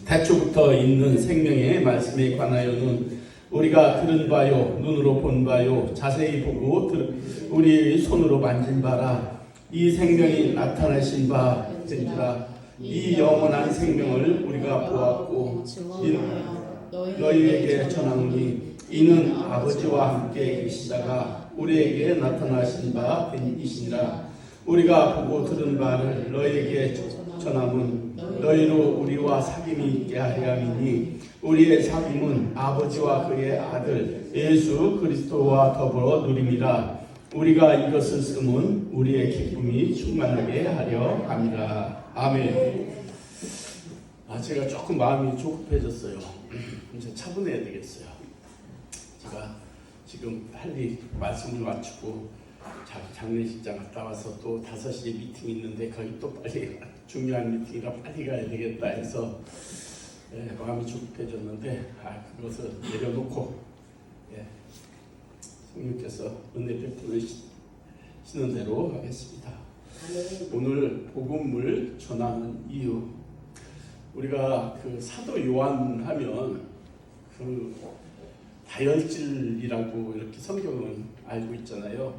태초부터 있는 생명의 말씀에 관하여는 우리가 들은 바요, 눈으로 본 바요, 자세히 보고 우리 손으로 만진 바라. 이 생명이 나타나신 바 된지라. 이 영원한 생명을 우리가 보았고 너희에게 전하노니 이는 아버지와 함께 계시다가 우리에게 나타나신 바 된이시니라. 우리가 보고 들은 바를 너희에게 전함은 너희로 우리와 사귐이 있게 하려 함이니 우리의 사귐은 아버지와 그의 아들 예수 그리스도와 더불어 누림이라. 우리가 이것을 쓰면 우리의 기쁨이 충만하게 하려 함이라. 아멘. 제가 조금 마음이 조급해졌어요. 이제 차분해야 되겠어요. 제가 지금 빨리 말씀을 마치고 장례식장 갔다 와서 또 5시에 미팅이 있는데 거기 또 빨리 중요한 미팅이라 빨리 가야 되겠다 해서 마음이 조급해졌는데 그것을 내려놓고 성령께서 은혜 베푸시는 대로 하겠습니다. 오늘 복음을 전하는 이유, 우리가 그 사도 요한 하면 그 다혈질이라고 이렇게 성경은 알고 있잖아요.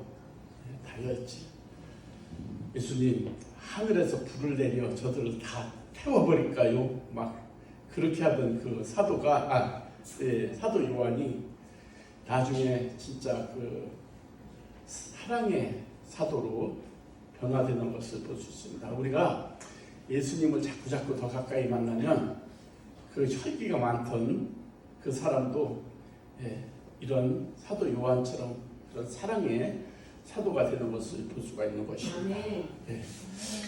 다혈질. 예수님 하늘에서 불을 내려 저들을 다 태워버릴까요? 막 그렇게 하던 그 사도가 사도 요한이 나중에 진짜 그 사랑의 사도로 변화되는 것을 볼 수 있습니다. 우리가 예수님을 자꾸 더 가까이 만나면 그 혈기가 많던 그 사람도 이런 사도 요한처럼 그런 사랑의 사도가 되는 것을 볼 수가 있는 것입니다.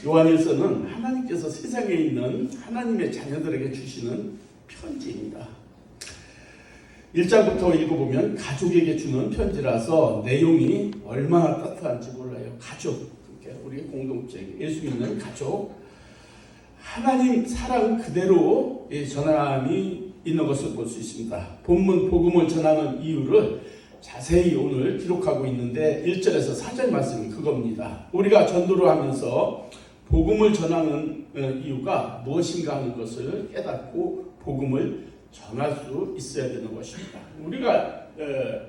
요한일서는 하나님께서 세상에 있는 하나님의 자녀들에게 주시는 편지입니다. 1장부터 읽어보면 가족에게 주는 편지라서 내용이 얼마나 따뜻한지 몰라요. 가족, 그러니까 우리의 공동체, 예수 믿는 가족, 하나님 사랑 그대로 전함이 있는 것을 볼 수 있습니다. 본문 복음을 전하는 이유를 자세히 오늘 기록하고 있는데 1절에서 4절 말씀이 그겁니다. 우리가 전도를 하면서 복음을 전하는 이유가 무엇인가 하는 것을 깨닫고 복음을 전할 수 있어야 되는 것입니다. 우리가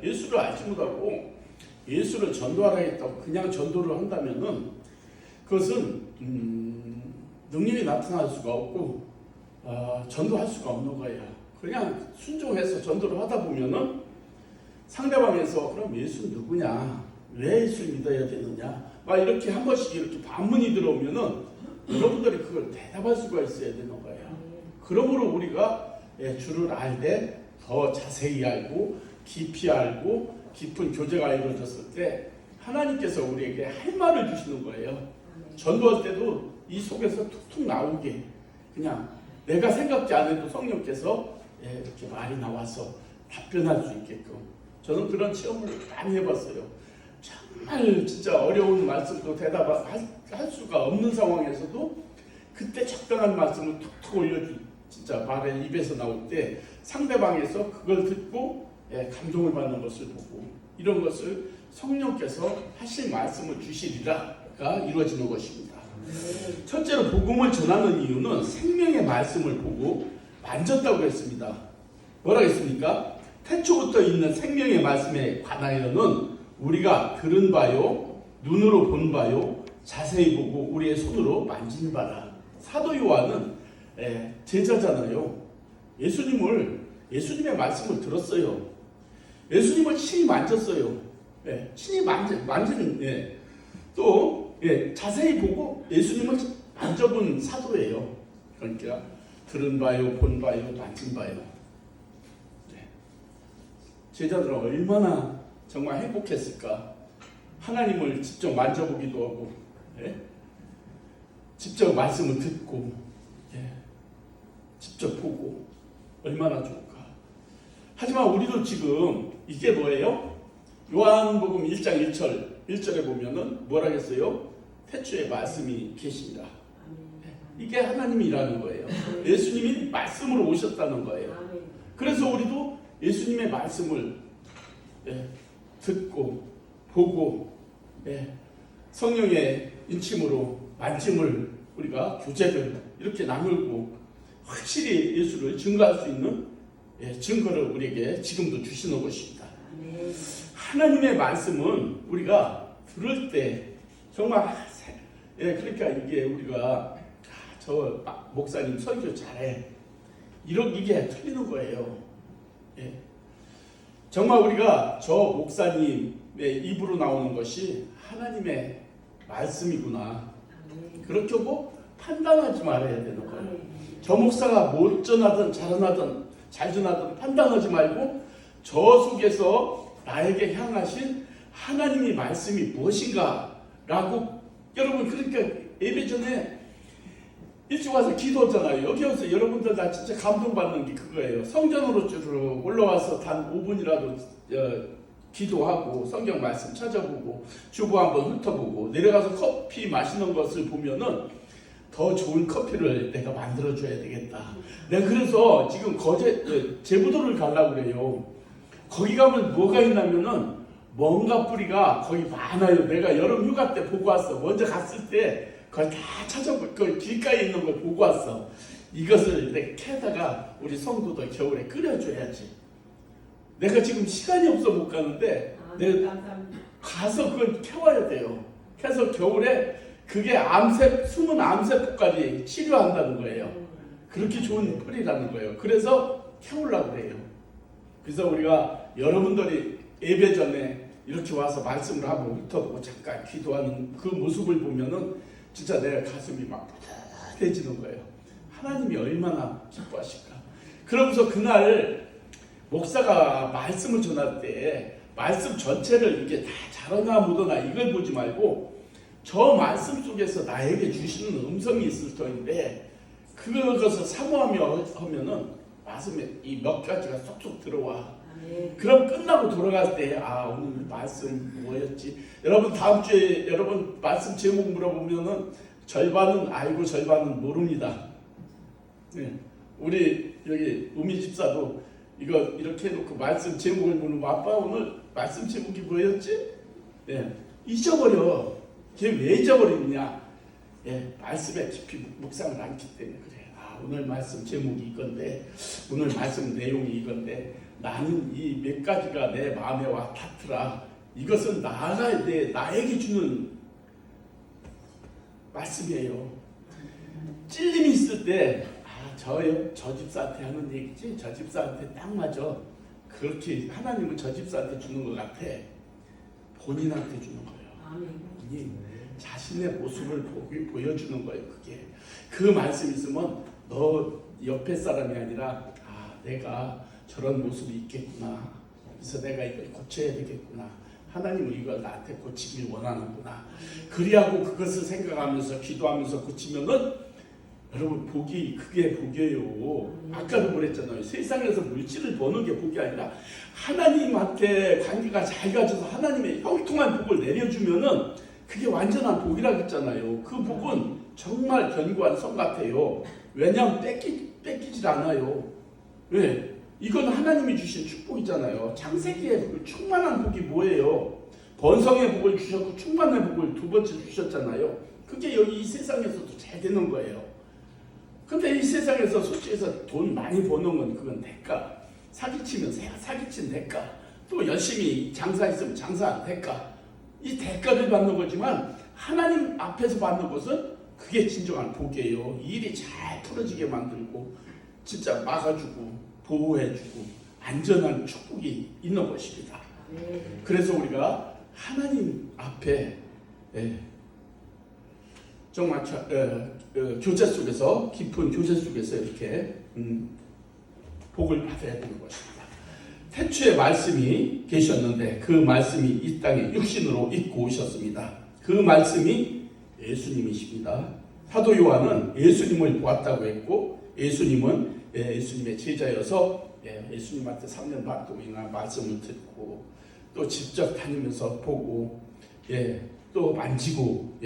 예수를 알지 못하고 예수를 전도하라겠다고 그냥 전도를 한다면은 그것은 능력이 나타날 수가 없고 전도할 수가 없는 거예요. 그냥 순종해서 전도를 하다 보면은 상대방에서 그럼 예수는 누구냐? 왜 예수를 믿어야 되느냐? 막 이렇게 한 번씩 이렇게 반문이 들어오면은 여러분들이 그걸 대답할 수가 있어야 되는 거예요. 그러므로 우리가 주를 알 때 더 자세히 알고 깊이 알고 깊은 교제가 이루어졌을 때 하나님께서 우리에게 할 말을 주시는 거예요. 전도할 때도 이 속에서 툭툭 나오게 그냥 내가 생각지 않아도 성령께서 이렇게 말이 나와서 답변할 수 있게끔 저는 그런 체험을 많이 해봤어요. 정말 진짜 어려운 말씀도 대답할 수가 없는 상황에서도 그때 적당한 말씀을 툭툭 진짜 말에 입에서 나올 때 상대방에서 그걸 듣고 감동을 받는 것을 보고 이런 것을 성령께서 하실 말씀을 주시리라가 이루어지는 것입니다. 첫째로 복음을 전하는 이유는 생명의 말씀을 보고 만졌다고 했습니다. 뭐라고 했습니까? 태초부터 있는 생명의 말씀에 관하여는 우리가 들은 바요, 눈으로 본 바요, 자세히 보고 우리의 손으로 만진 바라. 사도 요한은 제자잖아요. 예수님의 말씀을 들었어요. 예수님을 친히 만졌어요. 친히 만지는 또 자세히 보고 예수님을 만져본 사도예요. 그러니까 들은 바요, 본 바요, 만진 바요. 제자들은 얼마나 정말 행복했을까. 하나님을 직접 만져보기도 하고 직접 말씀을 듣고 직접 보고 얼마나 좋을까. 하지만 우리도 지금 이게 뭐예요? 요한복음 1장 1절에 보면은 뭐라 했어요? 태초에 말씀이 계십니다. 이게 하나님이라는 거예요. 예수님이 말씀으로 오셨다는 거예요. 그래서 우리도 예수님의 말씀을 듣고 보고 성령의 인침으로 만짐을 우리가 교제를 이렇게 나누고 확실히 예수를 증거할 수 있는 증거를 우리에게 지금도 주시는 것입니다. 하나님의 말씀은 우리가 들을 때 정말 그러니까 이게 우리가 저 목사님 설교 잘해 이게 틀리는 거예요. 정말 우리가 저 목사님의 입으로 나오는 것이 하나님의 말씀이구나 그렇게 보고 판단하지 말아야 되는 거예요. 저 목사가 못 전하든 잘 전하든 판단하지 말고 저 속에서 나에게 향하신 하나님의 말씀이 무엇인가 라고 여러분 그러니까 예배 전에 일찍 와서 기도하잖아요. 여기 와서 여러분들 다 진짜 감동받는 게 그거예요. 성전으로 쭉 올라와서 단 5분이라도 기도하고 성경 말씀 찾아보고 주보 한번 훑어보고 내려가서 커피 마시는 것을 보면은 더 좋은 커피를 내가 만들어줘야 되겠다. 내가 그래서 지금 제부도를 가려고 그래요. 거기 가면 뭐가 있냐면은 뭔가 뿌리가 거기 많아요. 내가 여름 휴가 때 보고 왔어. 먼저 갔을 때 그걸 다 찾아보고 그 길가에 있는 걸 보고 왔어. 이것을 내가 캐다가 우리 성도들 겨울에 끓여줘야지. 내가 지금 시간이 없어 못 가는데 내가 가서 그걸 캐와야 돼요. 캐서 겨울에 그게 숨은 암세포까지 치료한다는 거예요. 그렇게 좋은 풀이라는 거예요. 그래서 캐우려고 그래요. 그래서 우리가 여러분들이 예배 전에 이렇게 와서 말씀을 하고 훑어보고 잠깐 기도하는 그 모습을 보면은 진짜 내 가슴이 막 뿌듯해지는 거예요. 하나님이 얼마나 기뻐하실까. 그러면서 그날 목사가 말씀을 전할 때 말씀 전체를 이게 다 잘하나 못하나 이걸 보지 말고 저 말씀 속에서 나에게 주시는 음성이 있을 터인데 그것을 사모하며 하면은 말씀에 이 몇 가지가 쏙쏙 들어와. 그럼 끝나고 돌아갈 때 오늘 말씀 뭐였지? 여러분 다음 주에 여러분 말씀 제목 물어보면은 절반은 알고 절반은 모릅니다. 우리 여기 우미 집사도 이거 이렇게 해놓고 말씀 제목을 물으면 아빠 오늘 말씀 제목이 뭐였지? 잊어버려. 걔 왜 잊어버리느냐? 말씀에 깊이 묵상을 않기 때문에 그래. 오늘 말씀 제목이 이건데 오늘 말씀 내용이 이건데 나는 이 몇 가지가 내 마음에 와 닿더라. 이것은 나에게 주는 말씀이에요. 찔림이 있을 때 저 집사한테 하는 얘기지 저 집사한테 딱 맞아. 그렇게 하나님은 저 집사한테 주는 것 같아. 본인한테 주는 거예요. 본인 자신의 모습을 보여주는 거예요. 그게 그 말씀 있으면 너 옆에 사람이 아니라 내가 저런 모습이 있겠구나. 그래서 내가 이걸 고쳐야 되겠구나. 하나님은 이걸 나한테 고치길 원하는구나. 그리하고 그것을 생각하면서 기도하면서 고치면은 여러분 그게 복이에요. 아까도 그랬잖아요. 세상에서 물질을 버는 게 복이 아니라 하나님한테 관계가 잘 가져서 하나님의 형통한 복을 내려주면은 그게 완전한 복이라고 했잖아요. 그 복은 정말 견고한 성 같아요. 왜냐하면 뺏기질 않아요. 왜? 이건 하나님이 주신 축복이잖아요. 창세기의 충만한 복이 뭐예요? 번성의 복을 주셨고 충만의 복을 두 번째 주셨잖아요. 그게 여기 이 세상에서도 잘 되는 거예요. 근데 이 세상에서 솔직해서 돈 많이 버는 건 그건 대가. 사기치면 사기친 대가. 또 열심히 장사했으면 장사한 대가. 이 대가를 받는 거지만 하나님 앞에서 받는 것은 그게 진정한 복이에요. 일이 잘 풀어지게 만들고 진짜 막아주고 보호해주고 안전한 축복이 있는 것입니다. 그래서 우리가 하나님 앞에 정말 교제 속에서 깊은 교제 속에서 이렇게 복을 받아야 되는 것입니다. 태초에 말씀이 계셨는데 그 말씀이 이 땅에 육신으로 입고 오셨습니다. 그 말씀이 예수님이십니다. 사도 요한은 예수님을 보았다고 했고 예수님은 예수님의 제자여서 예수님한테 3년 반 동안 말씀을 듣고 또 직접 다니면서 보고 또 만지고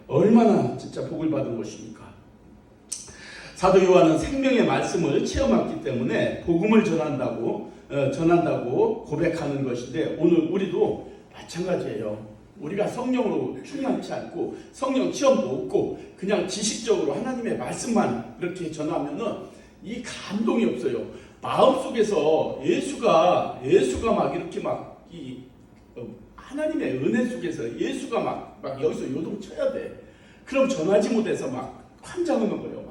얼마나 진짜 복을 받은 것입니까? 사도 요한은 생명의 말씀을 체험했기 때문에 복음을 전한다고 고백하는 것인데 오늘 우리도 마찬가지예요. 우리가 성령으로 충만치 않고 성령 체험도 없고 그냥 지식적으로 하나님의 말씀만 이렇게 전하면은 이 감동이 없어요. 마음속에서 예수가 막 이렇게 막 이 하나님의 은혜 속에서 예수가 막 여기서 요동쳐야 돼. 그럼 전하지 못해서 막 환장하는 거예요.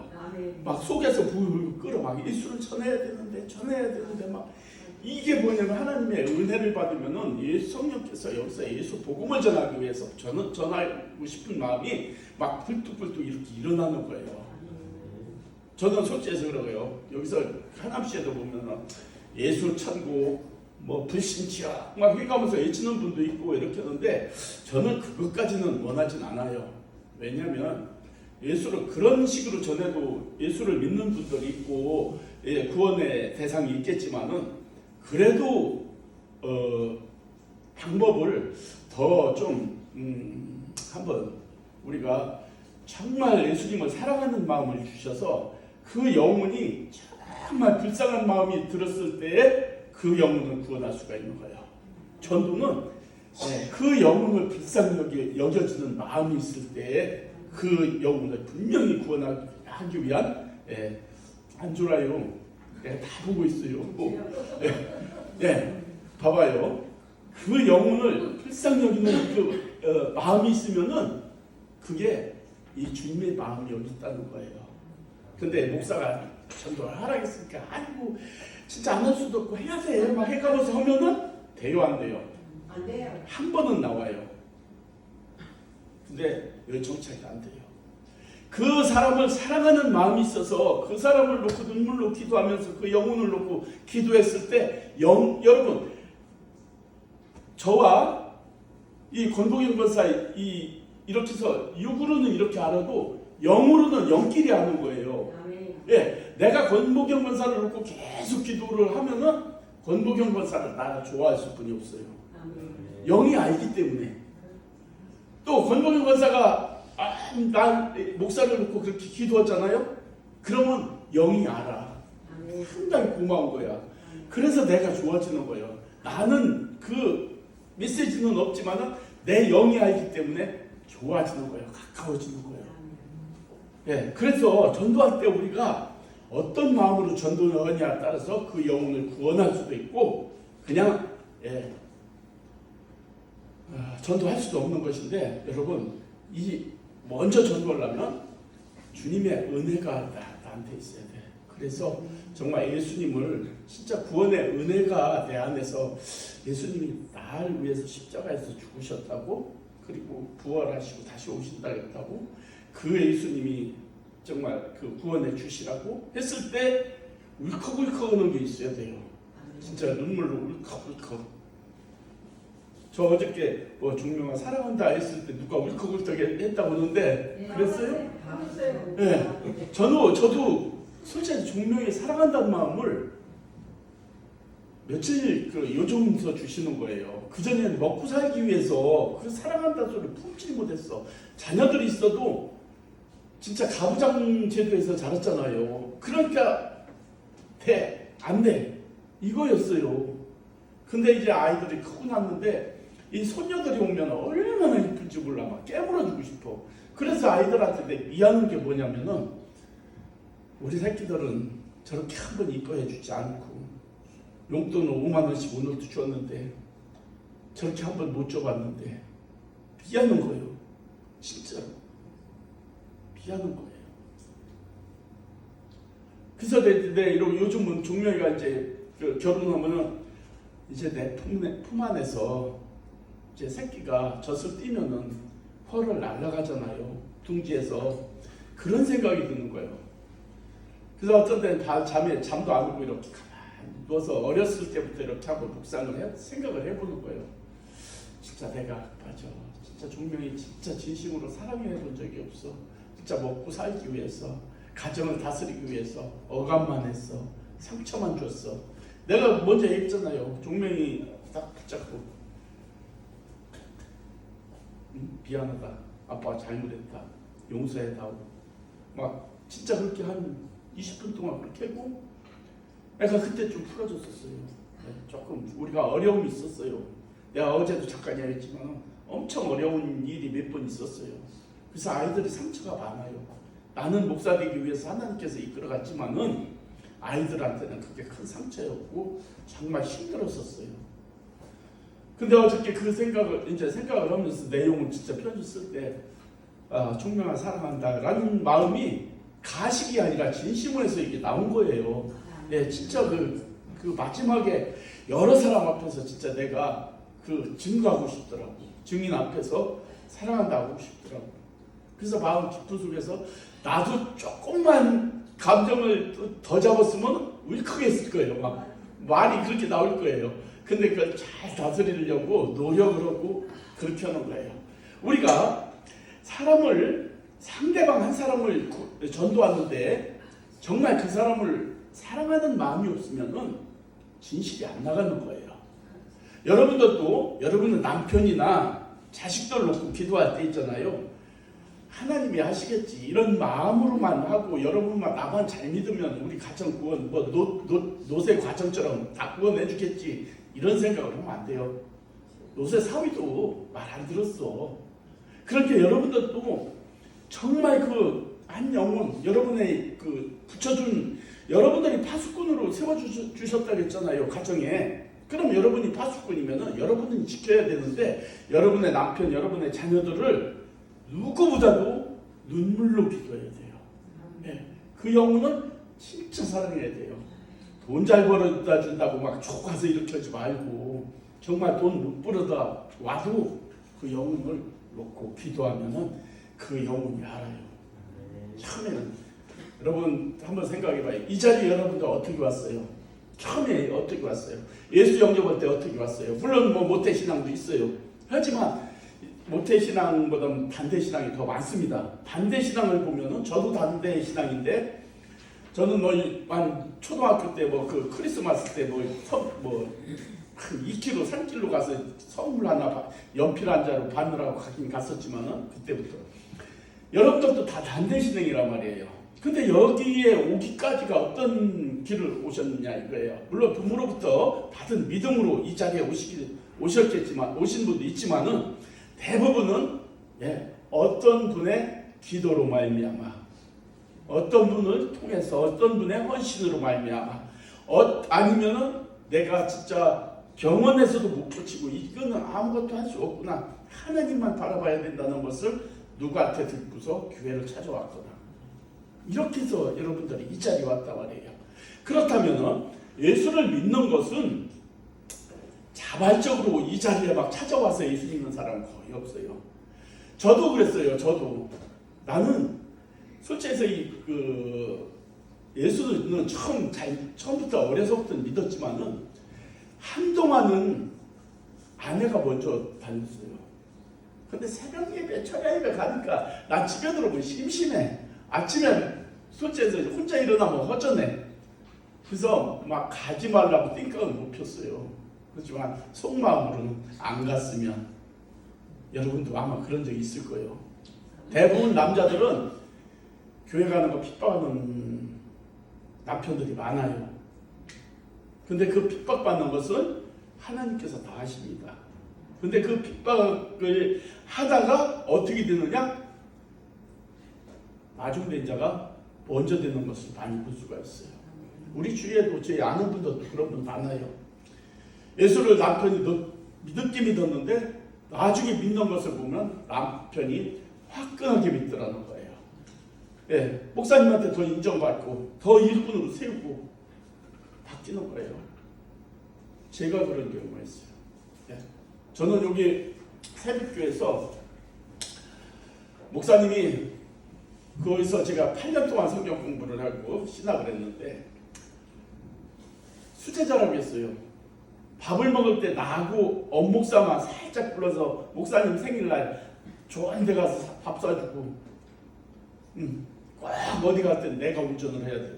막 속에서 불 끓어 막 예수를 전해야 되는데 막 이게 뭐냐면 하나님의 은혜를 받으면은 예수 성령께서 여기서 예수 복음을 전하기 위해서 저는 전하고 싶은 마음이 막 불뚝불뚝 이렇게 일어나는 거예요. 저는 솔직해서 그러고요. 여기서 하남시에도 보면은 예수 천국 뭐 불신치야 막 해가면서 외치는 분도 있고 이렇게 하는데 저는 그것까지는 원하진 않아요. 왜냐하면 예수를 그런 식으로 전해도 예수를 믿는 분들이 있고 구원의 대상이 있겠지만은 그래도 방법을 더 좀 한번 우리가 정말 예수님을 사랑하는 마음을 주셔서 그 영혼이 정말 불쌍한 마음이 들었을 때에 그 영혼을 구원할 수가 있는 거예요. 전도는 그 영혼을 불쌍하게 여겨지는 마음이 있을 때에 그 영혼을 분명히 구원하기 위한 안주라요. 다 보고 있어요. 봐봐요. 그 영혼을 불쌍히 여기는 그 마음이 있으면은 그게 이 주님의 마음이 여기 있다는 거예요. 근데 목사가 전도를 하라겠으니까 아이고 진짜 안 할 수도 없고 해야 돼 막 해가면서 하면은 돼요 안 돼요? 안 돼요. 한 번은 나와요. 근데 여기 정착이 안 돼요. 그 사람을 사랑하는 마음이 있어서 그 사람을 놓고 눈물로 기도하면서 그 영혼을 놓고 기도했을 때 여러분 저와 이 권복영 권사 이렇게 해서 육으로는 이렇게 알아도 영으로는 영끼리 아는 거예요. 내가 권복영 권사를 놓고 계속 기도를 하면은 권복영 권사를 나를 좋아하실 분이 없어요. 영이 알기 때문에. 또 권복영 권사가 난 목사를 놓고 그렇게 기도했잖아요. 그러면 영이 알아. 상당히 고마운 거야. 그래서 내가 좋아지는 거예요. 나는 그 메시지는 없지만은 내 영이 알기 때문에 좋아지는 거예요. 가까워지는 거예요. 그래서 전도할 때 우리가 어떤 마음으로 전도를 하느냐에 따라서 그 영혼을 구원할 수도 있고 그냥 전도할 수도 없는 것인데 여러분 먼저 전도하려면 주님의 은혜가 나한테 있어야 돼. 그래서 정말 예수님을 진짜 구원의 은혜가 내 안에서 예수님이 나를 위해서 십자가에서 죽으셨다고 그리고 부활하시고 다시 오신다 했다고 그 예수님이 정말 그 구원해 주시라고 했을 때 울컥울컥 하는 게 있어야 돼요. 진짜 눈물로 울컥울컥. 저 어저께 뭐 종명아 사랑한다 했을 때 누가 울컥울컥 했다고 하는데 그랬어요? 네. 저도 솔직히 종명이 사랑한다는 마음을 며칠 그 요즘서 주시는 거예요. 그 전에는 먹고 살기 위해서 그 사랑한다는 소리를 품지 못했어. 자녀들이 있어도 진짜 가부장 제도에서 자랐잖아요. 그러니까 안 돼. 이거였어요. 근데 이제 아이들이 크고 났는데 이 손녀들이 오면 얼마나 이쁠지 몰라. 막 깨물어주고 싶어. 그래서 아이들한테 내 미안한 게 뭐냐면은 우리 새끼들은 저렇게 한번 이뻐해 주지 않고 용돈을 5만 원씩 오늘도 줬는데 저렇게 한번 못 줘봤는데 미안한 거예요. 진짜로. 미안한 거예요. 그래서 요즘은 종명이가 이제 결혼하면은 이제 내 품 안에서 이제 새끼가 젖을 띄면은 펄을 날아가잖아요. 둥지에서. 그런 생각이 드는 거예요. 그래서 어떤 때는 잠도 안 오고 이렇게 가만히 누워서 어렸을 때부터 이렇게 한번 생각을 해보는 거예요. 진짜 내가 맞아. 진짜 종명이 진짜 진심으로 사랑해 본 적이 없어. 진짜 먹고 살기 위해서, 가정을 다스리기 위해서 억압만 했어. 상처만 줬어. 내가 먼저 얘기했잖아요. 종명이 딱 붙잡고 미안하다. 아빠가 잘못했다. 용서해다오. 막 진짜 그렇게 한 20분 동안 그렇게 했고 내가 그때 좀 풀어줬었어요. 조금 우리가 어려움이 있었어요. 내가 어제도 잠깐 얘기했지만 엄청 어려운 일이 몇 번 있었어요. 그래서 아이들이 상처가 많아요. 나는 목사 되기 위해서 하나님께서 이끌어갔지만은 아이들한테는 그게 큰 상처였고 정말 힘들었었어요. 근데 어저께 그 생각을 하면서 내용을 진짜 편지 쓸 때 총명아 사랑한다라는 마음이 가식이 아니라 진심으로 해서 이게 나온 거예요. 예, 진짜 그 마지막에 여러 사람 앞에서 진짜 내가 그 증거하고 싶더라고. 증인 앞에서 사랑한다고 하고 싶더라고. 그래서 마음 깊은 속에서 나도 조금만 감정을 더 잡았으면 울컥했을 거예요. 막 말이 그렇게 나올 거예요. 근데 그걸 잘 다스리려고 노력을 하고 그렇게 하는 거예요. 우리가 상대방 한 사람을 전도하는데 정말 그 사람을 사랑하는 마음이 없으면은 진실이 안 나가는 거예요. 여러분들도 여러분의 남편이나 자식들 놓고 기도할 때 있잖아요. 하나님이 하시겠지 이런 마음으로만 하고 여러분만 나만 잘 믿으면 우리 가정 구원 노새 과정처럼 다 구원해 주겠지 이런 생각을 하면 안 돼요. 노새 사위도 말 안 들었어. 그렇게 여러분들도 정말 그 한 영혼 여러분의 그 붙여준 여러분들이 파수꾼으로 세워주셨다고 했잖아요. 가정에. 그럼 여러분이 파수꾼이면은 여러분이 지켜야 되는데 여러분의 남편, 여러분의 자녀들을 누구보다도 눈물로 기도해야 돼요. 네. 그 영혼은 진짜 사랑해야 돼요. 돈 잘 벌어다 준다고 막 촉가서 이렇게 하지 말고 정말 돈 못 벌어다 와도 그 영혼을 놓고 기도하면은 그 영혼이 알아요. 처음에는 여러분 한번 생각해봐요. 이 자리에 여러분들 어떻게 왔어요? 처음에 어떻게 왔어요? 예수 영접할 때 어떻게 왔어요? 물론 뭐 모태신앙도 있어요. 하지만 모태신앙보다는 반대신앙이 더 많습니다. 반대신앙을 보면은 저도 반대신앙인데 저는 초등학교 때 그 크리스마스 때 한 2km, 3km 가서 선물 하나 연필 한 자로 받느라고 가긴 갔었지만은 그때부터 여러분들도 다 반대신앙이란 말이에요. 근데 여기에 오기까지가 어떤 길을 오셨느냐 이거예요. 물론 부모로부터 받은 믿음으로 이 자리에 오셨겠지만 오신 분도 있지만은 대부분은 어떤 분의 기도로 말미암아, 어떤 분을 통해서, 어떤 분의 헌신으로 말미암아, 아니면은 내가 진짜 병원에서도 못 고치고 이거는 아무것도 할 수 없구나. 하나님만 바라봐야 된다는 것을 누구한테 듣고서 교회를 찾아왔거나. 이렇게 해서 여러분들이 이 자리에 왔단 말이에요. 그렇다면 예수를 믿는 것은 자발적으로 이 자리에 막 찾아와서 예수 믿는 사람은 거의 없어요. 저도 그랬어요. 저도 나는 솔직히 예수는 처음부터 어려서부터 믿었지만은 한동안은 아내가 먼저 다녔어요. 근데 새벽 예배, 철야 예배 가니까 난 집에 들어오면 심심해. 아침에 솔직히 혼자 일어나면 허전해. 그래서 막 가지 말라고 띵까을 못 폈어요. 그렇지만 속마음으로는 안 갔으면 여러분도 아마 그런 적이 있을 거예요. 대부분 남자들은 교회 가는 거 핍박하는 남편들이 많아요. 근데 그 핍박받는 것은 하나님께서 다 하십니다. 근데 그 핍박을 하다가 어떻게 되느냐? 나중된 자가 먼저 되는 것을 많이 볼 수가 있어요. 우리 주위에도 제 아는 분들도 그런 분 많아요. 예수를 남편이 늦게 믿었는데 나중에 믿는 것을 보면 남편이 화끈하게 믿더라는 거예요. 목사님한테 더 인정받고 더 일꾼으로 세우고 바뀌는 거예요. 제가 그런 경우가 있어요. 저는 여기 새벽교회에서 목사님이 거기서 제가 8년 동안 성경 공부를 하고 신학을 했는데 수제자라고 했어요. 밥을 먹을 때 나하고 엄목사만 살짝 불러서 목사님 생일날 좋은 데 가서 밥 사주고 꼭 어디 갈 때 내가 운전을 해야 되고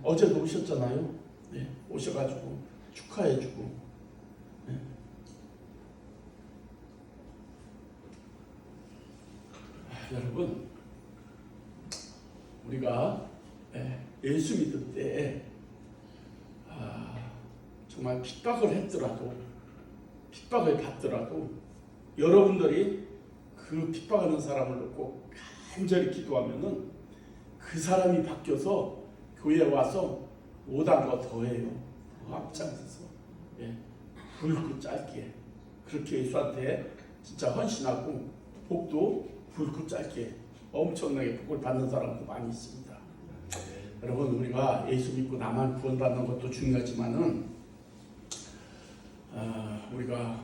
어제도 오셨잖아요. 오셔가지고 축하해주고 여러분 우리가 예수 믿을 때 정말 핍박을 했더라도 핍박을 받더라도 여러분들이 그 핍박하는 사람을 놓고 간절히 기도하면은 그 사람이 바뀌어서 교회에 와서 못한 거 더해요. 앞장서서 굵고 짧게 그렇게 예수한테 진짜 헌신하고 복도 굵고 짧게 엄청나게 복을 받는 사람도 많이 있습니다. 여러분, 우리가 예수 믿고 나만 구원받는 것도 중요하지만은 우리가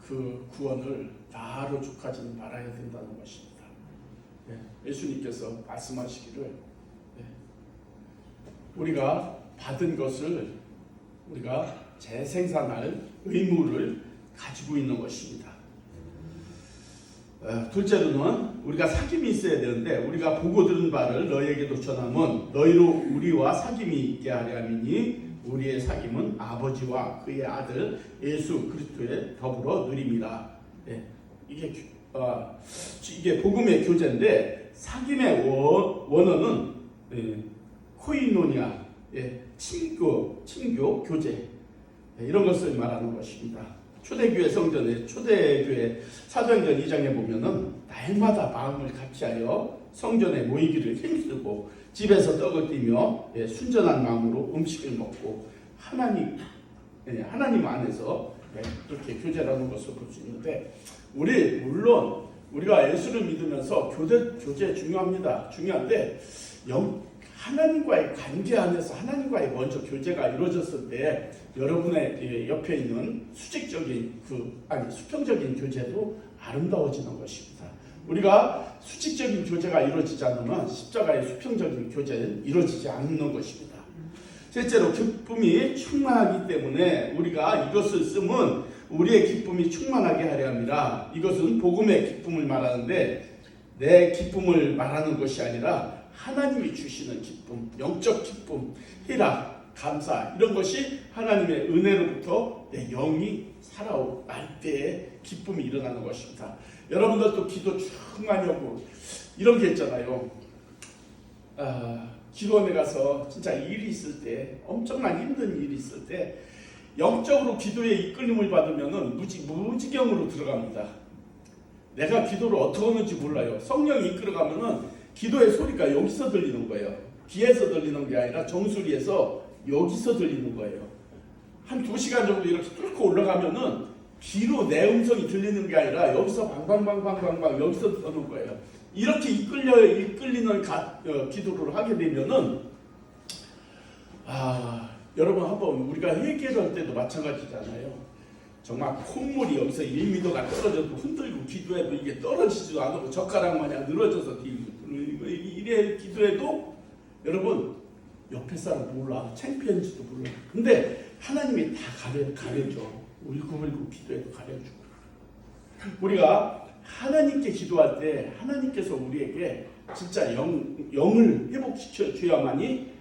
그 구원을 나로 족하지는 말아야 된다는 것입니다. 예수님께서 말씀하시기를 우리가 받은 것을 우리가 재생산할 의무를 가지고 있는 것입니다. 둘째로는 우리가 사귐이 있어야 되는데 우리가 보고 들은 바를 너희에게도 전하면 너희로 우리와 사귐이 있게 하려 함이니 우리의 사귐은 아버지와 그의 아들 예수 그리스도에 더불어 누림이라. 이게 복음의 교제인데 사귐의 원어는 코이노니아, 친교, 교제 이런 것을 말하는 것입니다. 초대교회 초대교회 사도행전 2장에 보면은 날마다 마음을 같이하여 성전에 모이기를 힘쓰고 집에서 떡을 띠며 순전한 마음으로 음식을 먹고 하나님 안에서 그렇게 교제라는 것을 볼 수 있는데 물론 우리가 예수를 믿으면서 교제 중요합니다. 중요한데 하나님과의 관계 안에서 하나님과의 먼저 교제가 이루어졌을 때 여러분의 옆에 있는 수평적인 교제도 아름다워지는 것입니다. 우리가 수직적인 교제가 이루어지지 않으면 십자가의 수평적인 교제는 이루어지지 않는 것입니다. 셋째로 기쁨이 충만하기 때문에 우리가 이것을 쓰면 우리의 기쁨이 충만하게 하려 합니다. 이것은 복음의 기쁨을 말하는데 내 기쁨을 말하는 것이 아니라 하나님이 주시는 기쁨, 영적 기쁨, 희락, 감사 이런 것이 하나님의 은혜로부터 내 영이 살아날 때에 기쁨이 일어나는 것입니다. 여러분들도 기도 충만히 하고 이런 게 있잖아요. 기도원에 가서 진짜 일이 있을 때, 엄청난 힘든 일이 있을 때 영적으로 기도의 이끌림을 받으면은 무지경으로 들어갑니다. 내가 기도를 어떻게 하는지 몰라요. 성령이 이끌어가면은 기도의 소리가 여기서 들리는 거예요. 귀에서 들리는 게 아니라 정수리에서 여기서 들리는 거예요. 한 2시간 정도 이렇게 뚫고 올라가면은 귀로 내 음성이 들리는 게 아니라 여기서 방방방방방방 여기서 듣는 거예요. 이렇게 이끌리는 기도를 하게 되면은 여러분 한번 우리가 회개를 할 때도 마찬가지잖아요. 정말 콧물이 여기서 1m가 떨어져도 흔들고 기도해도 이게 떨어지지도 않고 젓가락 마냥 늘어져서 이래 기도해도 여러분 옆에 사람 몰라. 창피한지도 몰라. 근데 하나님이 다 가려줘. 울고불고 기도해도 가려주고. 우리가 하나님께 기도할 때 하나님께서 우리에게 진짜 영을 회복시켜 줘야만이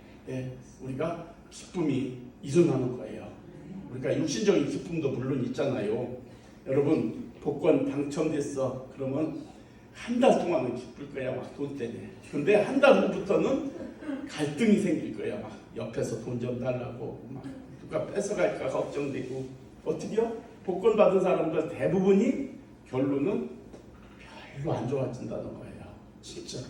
우리가 기쁨이 일어나는 거예요. 그러니까 육신적인 기쁨도 물론 있잖아요. 여러분 복권 당첨됐어. 그러면 한 달 동안은 기쁠 거야. 막 돈 때문에. 근데 한 달 후부터는 갈등이 생길 거야. 막 옆에서 돈 좀 달라고 막 누가 뺏어갈까 걱정되고. 어떻게요? 복권 받은 사람들 대부분이 결론은 별로 안 좋아진다는 거예요. 진짜로.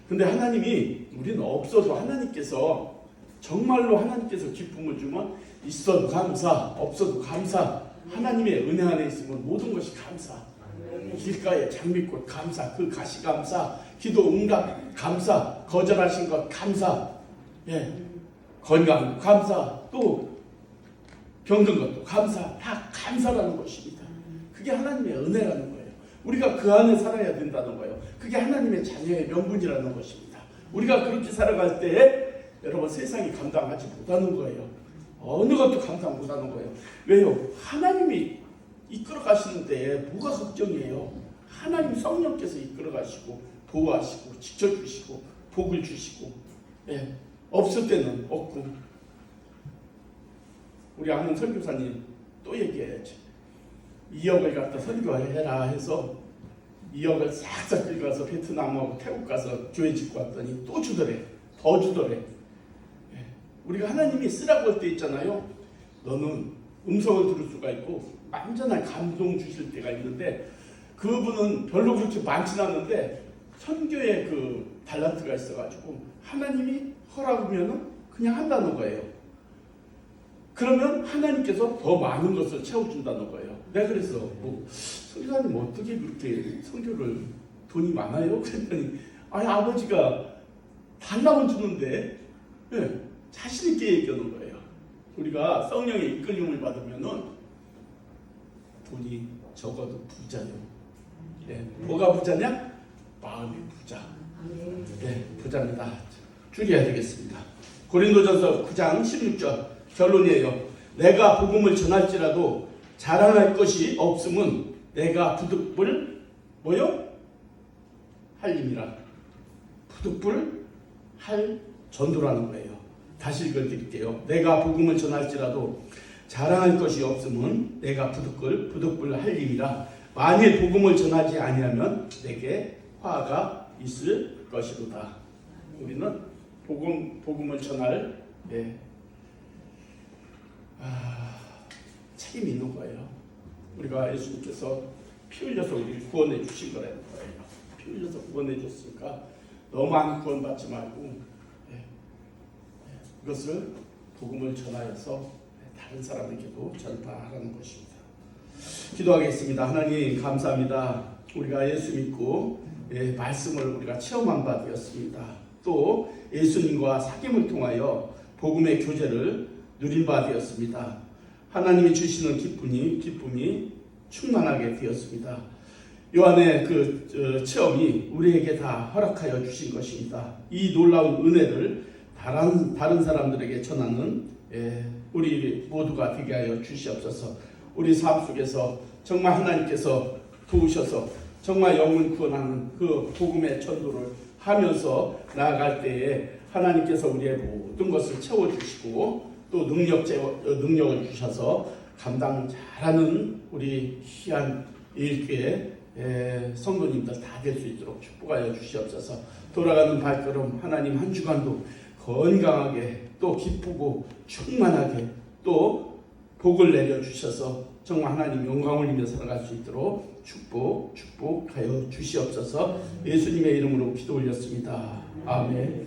근데 하나님이 우리는 없어도 하나님께서 정말로 하나님께서 기쁨을 주면 있어도 감사, 없어도 감사. 하나님의 은혜 안에 있으면 모든 것이 감사. 길가에 장미꽃 감사, 그 가시 감사, 기도 응답 감사, 거절하신 것 감사, 건강 감사, 또 병든 것도 감사, 다 감사라는 것입니다. 그게 하나님의 은혜라는 거예요. 우리가 그 안에 살아야 된다는 거예요. 그게 하나님의 자녀의 명분이라는 것입니다. 우리가 그렇게 살아갈 때에 여러분 세상이 감당하지 못하는 거예요. 어느 것도 감당 못하는 거예요. 왜요? 하나님이 이끌어 가시는데 뭐가 걱정이에요? 하나님 성령께서 이끌어 가시고 보호하시고 지켜주시고 복을 주시고 없을 때는 없고. 우리 아는 선교사님 또 얘기해야지. 2억을 갖다 선교해라 해서 2억을 싹싹 긁어서 베트남하고 태국 가서 교회 짓고 왔더니 또 주더래. 더 주더래. 우리가 하나님이 쓰라고 할 때 있잖아요. 너는 음성을 들을 수가 있고 완전한 감동 주실 때가 있는데 그분은 별로 그렇게 많진 않은데 선교에 그 달란트가 있어가지고 하나님이 허락하면 그냥 한다는 거예요. 그러면 하나님께서 더 많은 것을 채워준다는 거예요. 내가 그래서 성교사님 어떻게 그렇게 성교를 돈이 많아요? 그랬더니 아니 아버지가 달라고 주는데 자신 있게 얘기하는 거예요. 우리가 성령의 이끌림을 받으면은 돈이 적어도 부자요. 뭐가 부자냐? 마음의 부자. 부자입니다. 줄여야 되겠습니다. 고린도전서 9장 16절 결론이에요. 내가 복음을 전할지라도 자랑할 것이 없음은 내가 부득불 할림이라. 부득불 할 전도라는 거예요. 다시 읽어드릴게요. 내가 복음을 전할지라도 자랑할 것이 없음은 내가 부득불 할림이라. 만일 복음을 전하지 아니하면 내게 화가 있을 것이로다. 우리는 복음을 전할 책임이 있는 거예요. 우리가 예수님께서 피 흘려서 우리를 구원해 주신 거라는 거예요. 피 흘려서 구원해 줬으니까 너만 구원받지 말고 이것을 복음을 전하여서 다른 사람에게도 전파하라는 것입니다. 기도하겠습니다. 하나님 감사합니다. 우리가 예수 믿고 말씀을 우리가 체험한 바 되었습니다. 또 예수님과 사귐을 통하여 복음의 교제를 누린 바 되었습니다. 하나님이 주시는 기쁨이 충만하게 되었습니다. 요한의 그 체험이 우리에게 다 허락하여 주신 것입니다. 이 놀라운 은혜를 다른 사람들에게 전하는 우리 모두가 되게 하여 주시옵소서. 우리 삶 속에서 정말 하나님께서 도우셔서 정말 영혼 구원하는 그 복음의 전도를 하면서 나아갈 때에 하나님께서 우리의 모든 것을 채워주시고 또 능력을 주셔서 감당 잘하는 우리 귀한 일교회 성도님들 다 될 수 있도록 축복하여 주시옵소서. 돌아가는 발걸음 하나님 한 주간도 건강하게 또 기쁘고 충만하게 또 복을 내려주셔서 정말 하나님 영광을 올리며 살아갈 수 있도록 축복하여 주시옵소서. 예수님의 이름으로 기도 올렸습니다. 아멘.